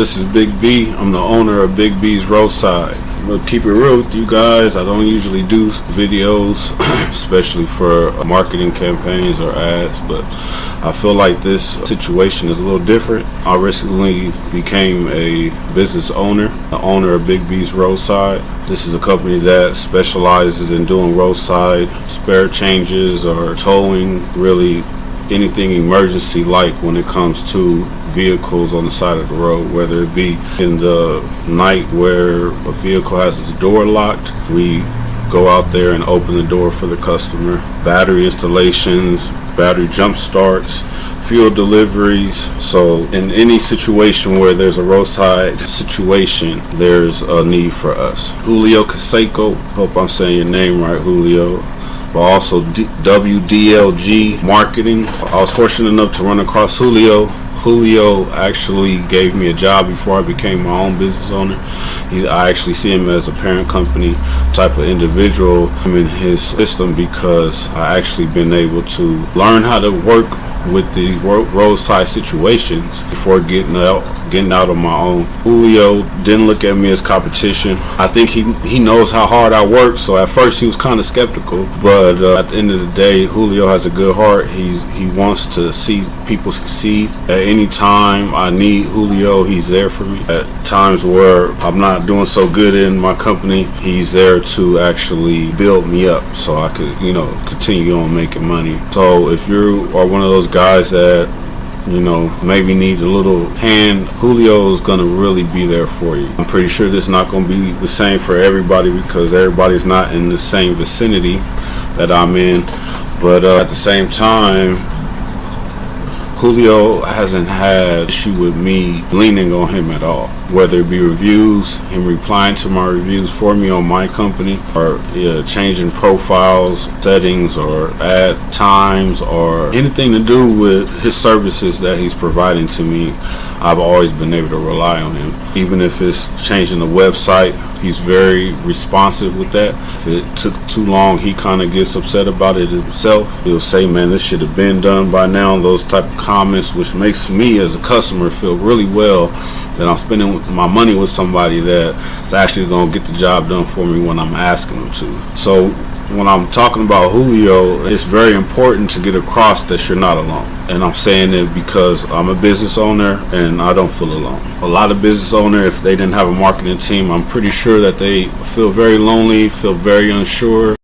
This is Big B. I'm the owner of Big B's Roadside. I'm gonna keep it real with you guys. I don't usually do videos, especially for marketing campaigns or ads, but I feel like this situation is a little different. I recently became a business owner, the owner of Big B's Roadside. This is a company that specializes in doing roadside spare changes or towing, really anything emergency like when it comes to vehicles on the side of the road, whether it be in the night where a vehicle has its door locked. We go out there and open the door for the customer. Battery installations, battery jump starts, fuel deliveries. So in any situation where there's a roadside situation, there's a need for us. Julio, hope I'm saying your name right, Julio, but also WDLG Marketing. I was fortunate enough to run across Julio. Julio actually gave me a job before I became my own business owner. I actually see him as a parent company type of individual. I'm in his system because I actually been able to learn how to work with these roadside situations before getting out on my own. Julio didn't look at me as competition. I think he knows how hard I work, so at first he was kind of skeptical, but at the end of the day, Julio has a good heart. He wants to see people succeed. At any time I need Julio, he's there for me. At times where I'm not doing so good in my company, he's there to actually build me up so I could, continue on making money. So if you are one of those guys that maybe need a little hand, Julio is gonna really be there for you. I'm pretty sure this is not gonna be the same for everybody because everybody's not in the same vicinity that I'm in, but at the same time, Julio hasn't had issue with me leaning on him at all. Whether it be reviews, him replying to my reviews for me on my company, or changing profiles, settings, or ad times, or anything to do with his services that he's providing to me, I've always been able to rely on him. Even if it's changing the website, he's very responsive with that. If it took too long, he kind of gets upset about it himself. He'll say, man, this should have been done by now, those type of comments, which makes me as a customer feel really well that I'm spending my money with somebody that's actually going to get the job done for me when I'm asking them to. So when I'm talking about Julio, it's very important to get across that you're not alone. And I'm saying it because I'm a business owner and I don't feel alone. A lot of business owners, if they didn't have a marketing team, I'm pretty sure that they feel very lonely, feel very unsure.